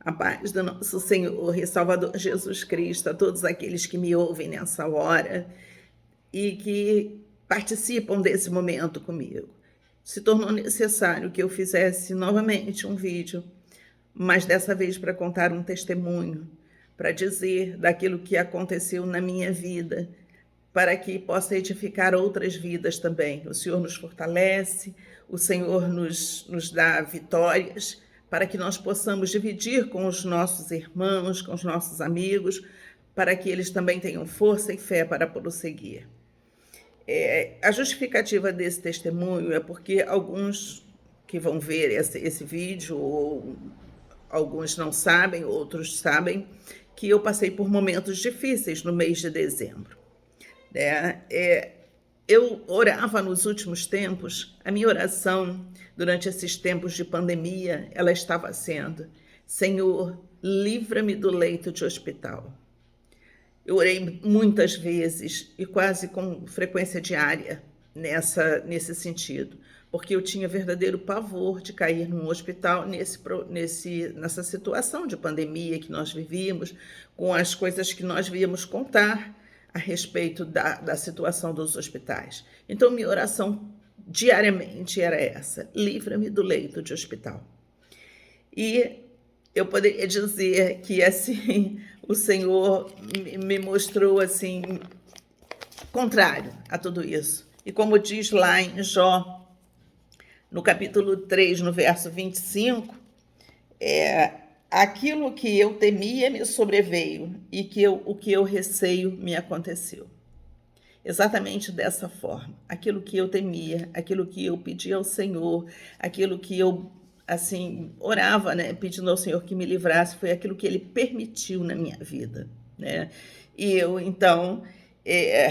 A paz do nosso Senhor e Salvador Jesus Cristo, a todos aqueles que me ouvem nessa hora e que participam desse momento comigo. Se tornou necessário que eu fizesse novamente um vídeo, mas dessa vez para contar um testemunho, para dizer daquilo que aconteceu na minha vida, para que possa edificar outras vidas também. O Senhor nos fortalece, o Senhor nos dá vitórias, para que nós possamos dividir com os nossos irmãos, com os nossos amigos, para que eles também tenham força e fé para prosseguir. A justificativa desse testemunho é porque alguns que vão ver esse vídeo, ou alguns não sabem, outros sabem, que eu passei por momentos difíceis no mês de dezembro. Eu orava nos últimos tempos, a minha oração durante esses tempos de pandemia, ela estava sendo: Senhor, livra-me do leito de hospital. Eu orei muitas vezes e quase com frequência diária nesse sentido, porque eu tinha verdadeiro pavor de cair num hospital nessa situação de pandemia que nós vivíamos, com as coisas que nós víamos contar a respeito da situação dos hospitais. Então, minha oração diariamente era essa: livra-me do leito de hospital. E eu poderia dizer que, assim, o Senhor me mostrou, assim, contrário a tudo isso. E como diz lá em Jó, no capítulo 3, no verso 25, aquilo que eu temia me sobreveio e o que eu receio me aconteceu. Exatamente dessa forma. Aquilo que eu temia, aquilo que eu pedia ao Senhor, aquilo que eu, assim, orava, pedindo ao Senhor que me livrasse, foi aquilo que Ele permitiu na minha vida, E eu, então,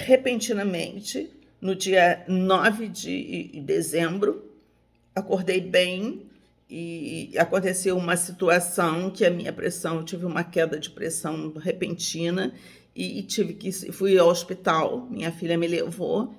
repentinamente, no dia 9 de dezembro, acordei bem, e aconteceu uma situação que eu tive uma queda de pressão repentina e fui ao hospital, minha filha me levou,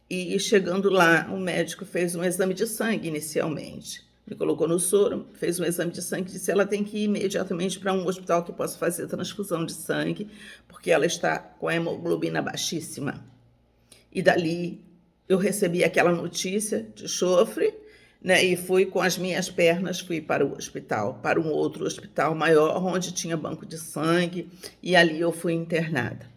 e chegando lá, o médico fez um exame de sangue inicialmente, me colocou no soro, fez um exame de sangue e disse: ela tem que ir imediatamente para um hospital que possa fazer transfusão de sangue, porque ela está com a hemoglobina baixíssima. E dali eu recebi aquela notícia de chofre, e fui com as minhas pernas, fui para o hospital, para um outro hospital maior, onde tinha banco de sangue, e ali eu fui internada.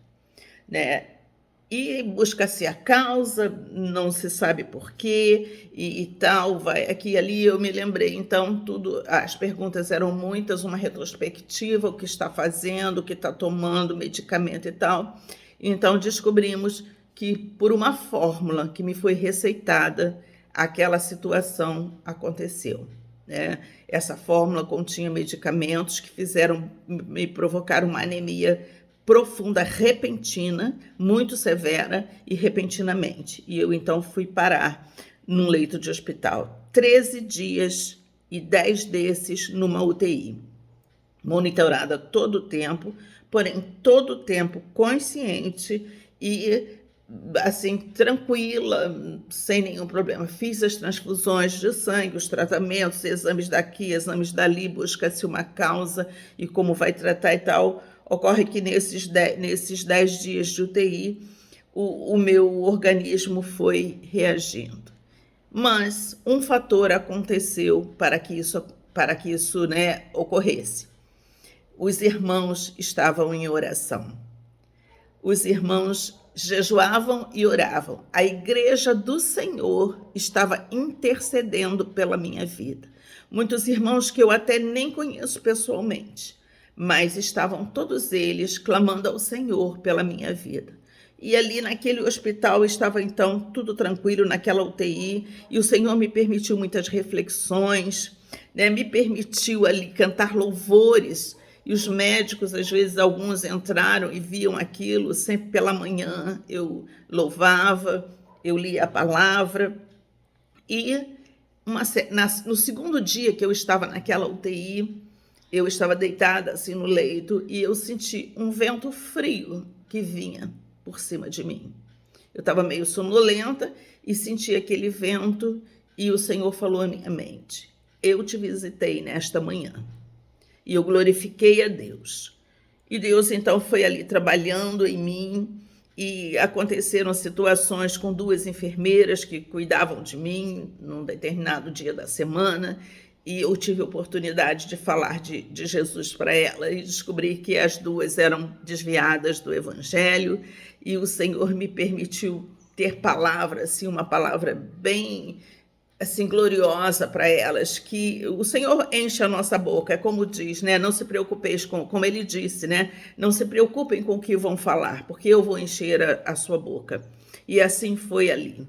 E busca-se a causa, não se sabe por quê, e tal, vai aqui e ali. Eu me lembrei, então, as perguntas eram muitas, uma retrospectiva, o que está fazendo, o que está tomando, medicamento e tal. Então, descobrimos que, por uma fórmula que me foi receitada, aquela situação aconteceu. Essa fórmula continha medicamentos que me provocar uma anemia profunda, repentina, muito severa e repentinamente. E eu, então, fui parar num leito de hospital. 13 dias e 10 desses numa UTI. Monitorada todo o tempo, porém, todo o tempo consciente e, assim, tranquila, sem nenhum problema. Fiz as transfusões de sangue, os tratamentos, exames daqui, exames dali, busca-se uma causa e como vai tratar e tal. Ocorre que nesses 10 dias de UTI, o meu organismo foi reagindo. Mas um fator aconteceu para que isso ocorresse. Os irmãos estavam em oração. Os irmãos jejuavam e oravam. A igreja do Senhor estava intercedendo pela minha vida. Muitos irmãos que eu até nem conheço pessoalmente, mas estavam todos eles clamando ao Senhor pela minha vida. E ali naquele hospital estava, então, tudo tranquilo naquela UTI, e o Senhor me permitiu muitas reflexões, me permitiu ali cantar louvores. E os médicos, às vezes, alguns entraram e viam aquilo. Sempre pela manhã eu louvava, eu lia a palavra. E no segundo dia que eu estava naquela UTI, eu estava deitada assim no leito e eu senti um vento frio que vinha por cima de mim. Eu estava meio sonolenta e senti aquele vento, e o Senhor falou à minha mente: eu te visitei nesta manhã. e eu glorifiquei a Deus. E Deus então foi ali trabalhando em mim, e aconteceram situações com 2 enfermeiras que cuidavam de mim num determinado dia da semana, e eu tive a oportunidade de falar de Jesus para ela e descobri que as 2 eram desviadas do evangelho, e o Senhor me permitiu ter palavra, assim, uma palavra bem assim gloriosa para elas, que o Senhor enche a nossa boca, é como diz, né? Não se preocupeis como ele disse, né? Não se preocupem com o que vão falar, porque eu vou encher a sua boca. E assim foi ali.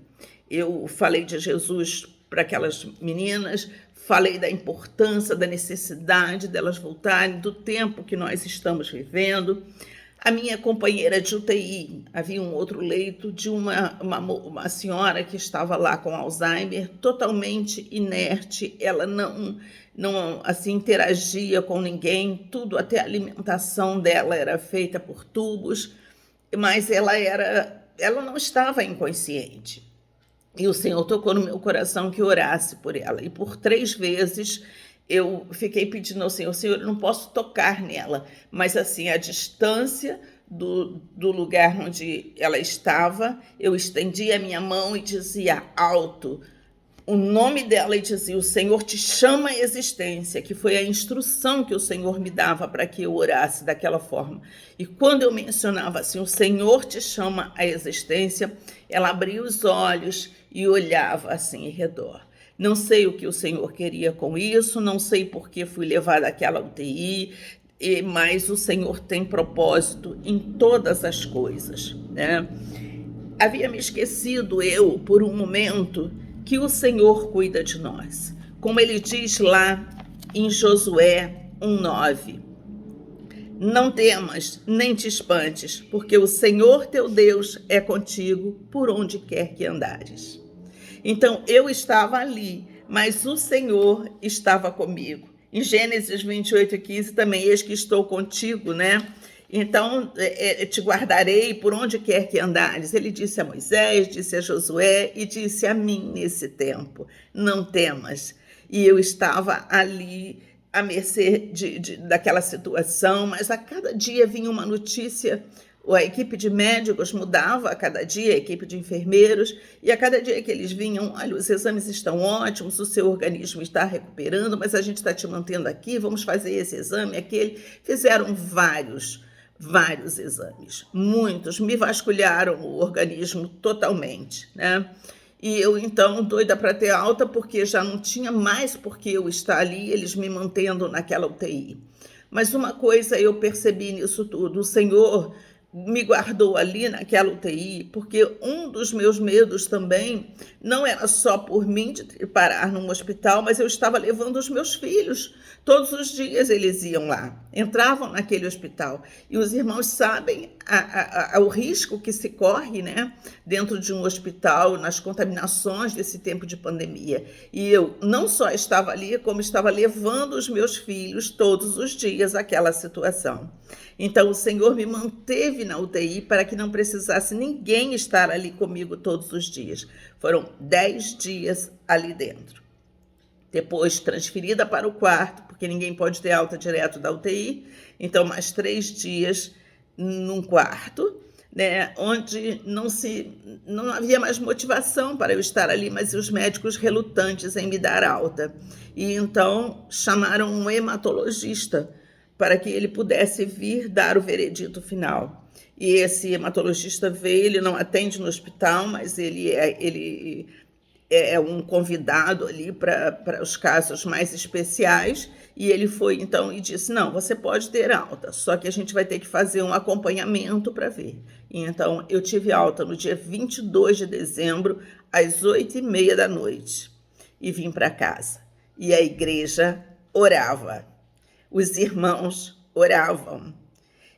Eu falei de Jesus para aquelas meninas, falei da importância, da necessidade delas voltarem, do tempo que nós estamos vivendo. A minha companheira de UTI, havia um outro leito de uma senhora que estava lá com Alzheimer, totalmente inerte, ela não assim, interagia com ninguém, tudo, até a alimentação dela era feita por tubos, mas ela não estava inconsciente. E o Senhor tocou no meu coração que orasse por ela, e por 3 vezes eu fiquei pedindo ao Senhor, Senhor, eu não posso tocar nela, mas assim, a distância do lugar onde ela estava, eu estendia a minha mão e dizia alto o nome dela e dizia, o Senhor te chama à existência, que foi a instrução que o Senhor me dava para que eu orasse daquela forma. E quando eu mencionava assim, o Senhor te chama à existência, ela abria os olhos e olhava assim em redor. Não sei o que o Senhor queria com isso, não sei por que fui levada àquela UTI, mas o Senhor tem propósito em todas as coisas, né? Havia me esquecido eu, por um momento, que o Senhor cuida de nós. Como ele diz lá em Josué 1:9. Não temas, nem te espantes, porque o Senhor teu Deus é contigo por onde quer que andares. Então, eu estava ali, mas o Senhor estava comigo. Em Gênesis 28:15 também, eis que estou contigo, né? Então, te guardarei por onde quer que andares. Ele disse a Moisés, disse a Josué e disse a mim nesse tempo, não temas. E eu estava ali à mercê daquela situação, mas a cada dia vinha uma notícia. A equipe de médicos mudava a cada dia, a equipe de enfermeiros, e a cada dia que eles vinham, olha, os exames estão ótimos, o seu organismo está recuperando, mas a gente está te mantendo aqui, vamos fazer esse exame, aquele. Fizeram vários exames, muitos, me vasculharam o organismo totalmente, né? E eu, então, doida para ter alta, porque já não tinha mais por que eu estar ali, eles me mantendo naquela UTI. Mas uma coisa eu percebi nisso tudo, o Senhor me guardou ali naquela UTI, porque um dos meus medos também não era só por mim de parar num hospital, mas eu estava levando os meus filhos. Todos os dias eles iam lá, entravam naquele hospital. E os irmãos sabem o risco que se corre, né, dentro de um hospital, nas contaminações desse tempo de pandemia. E eu não só estava ali, como estava levando os meus filhos todos os dias àquela situação. Então, o Senhor me manteve na UTI para que não precisasse ninguém estar ali comigo todos os dias. Foram 10 dias ali dentro. Depois, transferida para o quarto, porque ninguém pode ter alta direto da UTI. Então, mais 3 dias num quarto, né, onde não havia mais motivação para eu estar ali, mas os médicos relutantes em me dar alta. E então, chamaram um hematologista para que ele pudesse vir dar o veredito final. E esse hematologista veio, ele não atende no hospital, mas ele é um convidado ali para os casos mais especiais, e ele foi então e disse, não, você pode ter alta, só que a gente vai ter que fazer um acompanhamento para ver. E então eu tive alta no dia 22 de dezembro, às 8:30 da noite, e vim para casa. E a igreja orava. Os irmãos oravam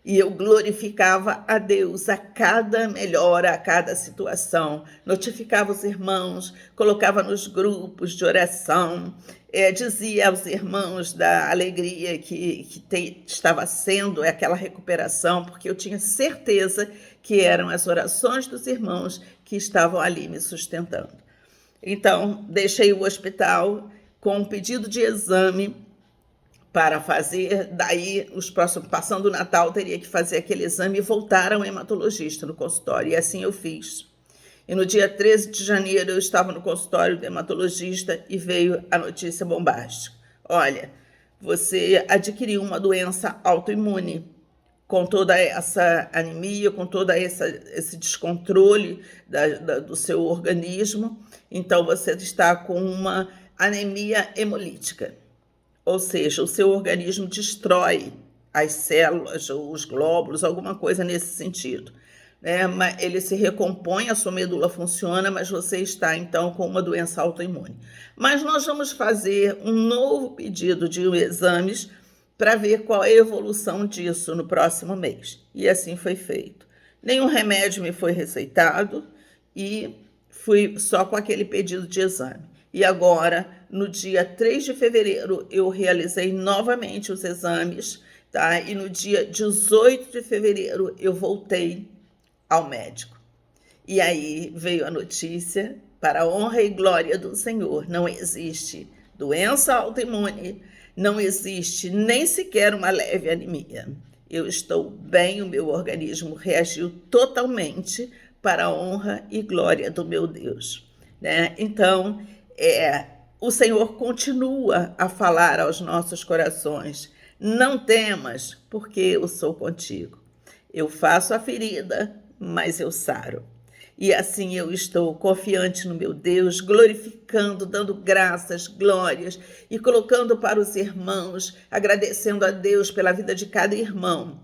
e eu glorificava a Deus a cada melhora, a cada situação. Notificava os irmãos, colocava nos grupos de oração, dizia aos irmãos da alegria que estava sendo aquela recuperação, porque eu tinha certeza que eram as orações dos irmãos que estavam ali me sustentando. Então, deixei o hospital com um pedido de exame para fazer, daí os próximos, passando o Natal, teria que fazer aquele exame e voltar ao hematologista no consultório, e assim eu fiz. E no dia 13 de janeiro eu estava no consultório do hematologista e veio a notícia bombástica. Olha, você adquiriu uma doença autoimune, com toda essa anemia, com todo esse descontrole do seu organismo, então você está com uma anemia hemolítica, ou seja, o seu organismo destrói as células ou os glóbulos, alguma coisa nesse sentido, né? Ele se recompõe, a sua medula funciona, mas você está então com uma doença autoimune. Mas nós vamos fazer um novo pedido de exames para ver qual é a evolução disso no próximo mês. E assim foi feito. Nenhum remédio me foi receitado e fui só com aquele pedido de exame. E agora, no dia 3 de fevereiro, eu realizei novamente os exames, tá? E no dia 18 de fevereiro, eu voltei ao médico. E aí veio a notícia, para a honra e glória do Senhor, não existe doença autoimune, não existe nem sequer uma leve anemia. Eu estou bem, o meu organismo reagiu totalmente para a honra e glória do meu Deus, né? Então, o Senhor continua a falar aos nossos corações: não temas, porque eu sou contigo. Eu faço a ferida, mas eu saro. E assim eu estou confiante no meu Deus, glorificando, dando graças, glórias e colocando para os irmãos, agradecendo a Deus pela vida de cada irmão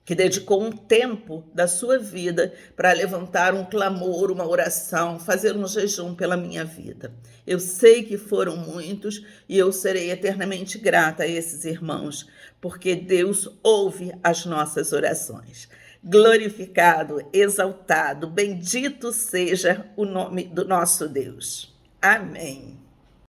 que dedicou um tempo da sua vida para levantar um clamor, uma oração, fazer um jejum pela minha vida. Eu sei que foram muitos e eu serei eternamente grata a esses irmãos, porque Deus ouve as nossas orações. Glorificado, exaltado, bendito seja o nome do nosso Deus. Amém.